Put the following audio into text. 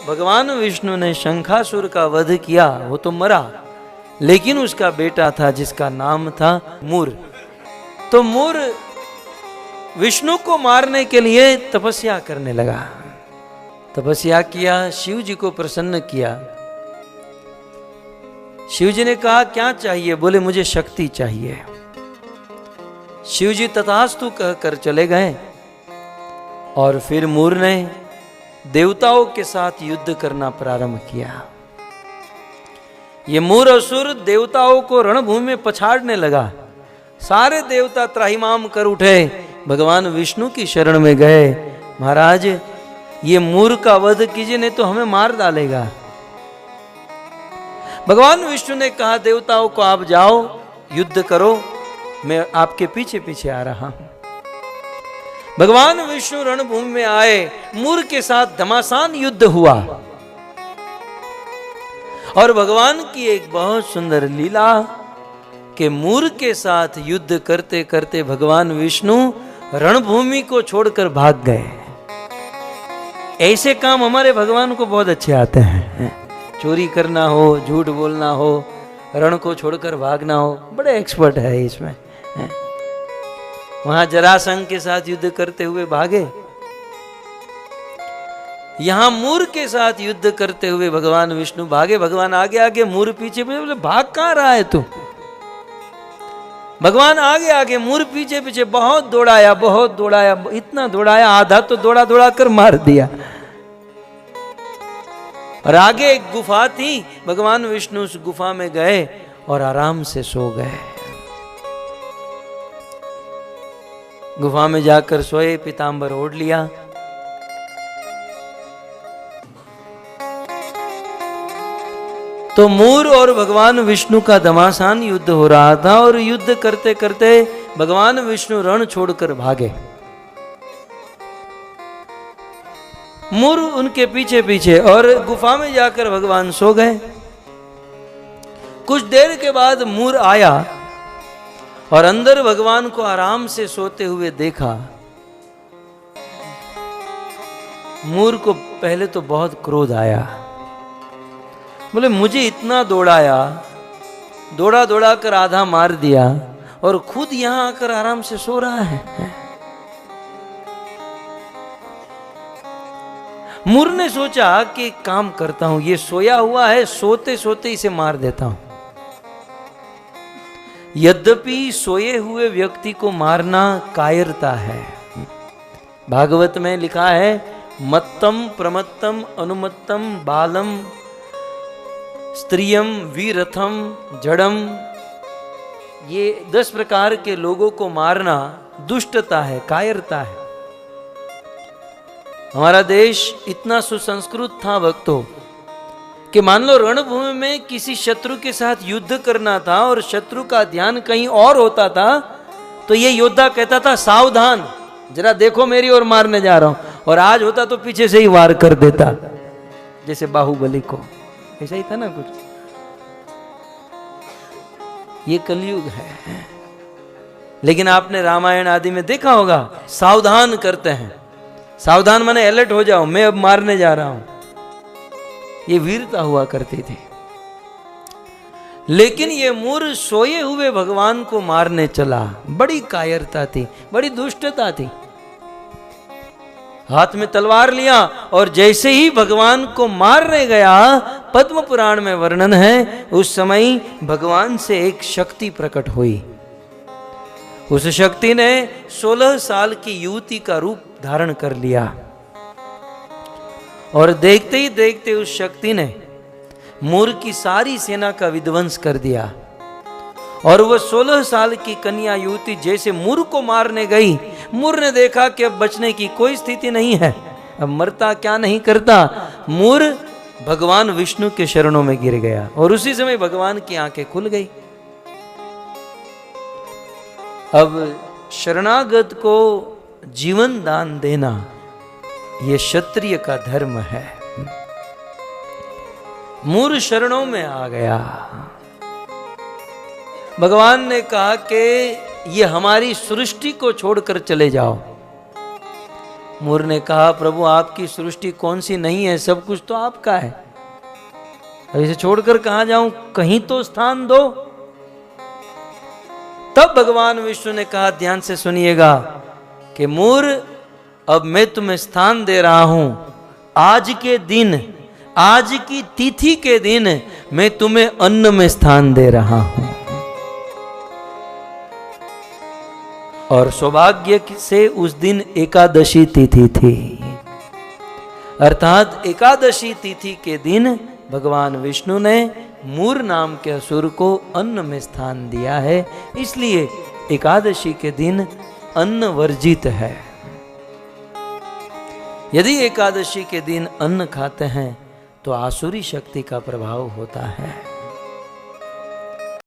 भगवान विष्णु ने शंखासुर का वध किया, वो तो मरा, लेकिन उसका बेटा था जिसका नाम था मूर। तो मूर विष्णु को मारने के लिए तपस्या करने लगा। तपस्या किया, शिव जी को प्रसन्न किया। शिव जी ने कहा क्या चाहिए? बोले मुझे शक्ति चाहिए। शिव जी तथास्तु कहकर चले गए और फिर मूर ने देवताओं के साथ युद्ध करना प्रारंभ किया। ये मूर असुर देवताओं को रणभूमि में पछाड़ने लगा। सारे देवता त्राहिमाम कर उठे, भगवान विष्णु की शरण में गए। महाराज ये मूर का वध कीजिए, नहीं तो हमें मार डालेगा। भगवान विष्णु ने कहा देवताओं को आप जाओ युद्ध करो, मैं आपके पीछे पीछे आ रहा हूं। भगवान विष्णु रणभूमि में आए, मूर के साथ घमासान युद्ध हुआ। और भगवान की एक बहुत सुंदर लीला कि मूर के साथ युद्ध करते करते भगवान विष्णु रणभूमि को छोड़कर भाग गए। ऐसे काम हमारे भगवान को बहुत अच्छे आते हैं। चोरी करना हो, झूठ बोलना हो, रण को छोड़कर भागना हो, बड़े एक्सपर्ट है इसमें। वहां जरासंध के साथ युद्ध करते हुए भागे, यहां मूर के साथ युद्ध करते हुए भगवान विष्णु भागे। भगवान आगे आगे, मूर पीछे पीछे। बोले भाग कहां रहा है तू? भगवान आगे आगे, मूर पीछे पीछे। बहुत दौड़ाया, बहुत दौड़ाया, इतना दौड़ाया आधा तो दौड़ा दौड़ा कर मार दिया। और आगे एक गुफा थी, भगवान विष्णु उस गुफा में गए और आराम से सो गए। गुफा में जाकर सोए, पीतांबर ओढ़ लिया। तो मूर और भगवान विष्णु का घमासान युद्ध हो रहा था और युद्ध करते करते भगवान विष्णु रण छोड़कर भागे। मूर उनके पीछे पीछे और गुफा में जाकर भगवान सो गए। कुछ देर के बाद मूर आया और अंदर भगवान को आराम से सोते हुए देखा। मूर को पहले तो बहुत क्रोध आया। बोले मुझे इतना दौड़ाया, दौड़ा दौड़ा कर आधा मार दिया और खुद यहां आकर आराम से सो रहा है। मूर ने सोचा कि काम करता हूं, ये सोया हुआ है, सोते सोते इसे मार देता हूं। यद्यपि सोए हुए व्यक्ति को मारना कायरता है। भागवत में लिखा है मत्तम प्रमत्तम अनुमत्तम बालम स्त्रियम वीरथम जड़म। ये 10 प्रकार के लोगों को मारना दुष्टता है, कायरता है। हमारा देश इतना सुसंस्कृत था भक्तों कि मान लो रणभूमि में किसी शत्रु के साथ युद्ध करना था और शत्रु का ध्यान कहीं और होता था, तो ये योद्धा कहता था सावधान, जरा देखो मेरी ओर मारने जा रहा हूं। और आज होता तो पीछे से ही वार कर देता, जैसे बाहुबली को। ऐसा ही था ना कुछ। ये कलयुग है। लेकिन आपने रामायण आदि में देखा होगा, सावधान करते हैं। सावधान माने अलर्ट हो जाओ, मैं अब मारने जा रहा हूं। ये वीरता हुआ करती थी। लेकिन ये मूर सोए हुए भगवान को मारने चला, बड़ी कायरता थी, बड़ी दुष्टता थी। हाथ में तलवार लिया और जैसे ही भगवान को मारने गया, पद्म पुराण में वर्णन है, उस समय भगवान से एक शक्ति प्रकट हुई। उस शक्ति ने 16 साल की युवती का रूप धारण कर लिया और देखते ही देखते उस शक्ति ने मूर की सारी सेना का विध्वंस कर दिया। और वह 16 साल की कन्या युवती जैसे मूर को मारने गई, मूर ने देखा कि अब बचने की कोई स्थिति नहीं है, अब मरता क्या नहीं करता। मूर भगवान विष्णु के शरणों में गिर गया और उसी समय भगवान की आंखें खुल गई। अब शरणागत को जीवन दान देना यह क्षत्रिय का धर्म है। मूर शरणों में आ गया। भगवान ने कहा कि ये हमारी सृष्टि को छोड़कर चले जाओ, मूर ने कहा, प्रभु आपकी सृष्टि कौन सी नहीं है, सब कुछ तो आपका है, अब इसे छोड़कर कहां जाऊं, कहीं तो स्थान दो। तब भगवान विष्णु ने कहा, ध्यान से सुनिएगा कि मूर, अब मैं तुम्हें स्थान दे रहा हूं। आज के दिन, आज की तिथि के दिन मैं तुम्हें अन्न में स्थान दे रहा हूं। और सौभाग्य से उस दिन एकादशी तिथि थी, अर्थात एकादशी तिथि के दिन भगवान विष्णु ने मूर नाम के असुर को अन्न में स्थान दिया है। इसलिए एकादशी के दिन अन्न वर्जित है। यदि एकादशी के दिन अन्न खाते हैं तो आसुरी शक्ति का प्रभाव होता है।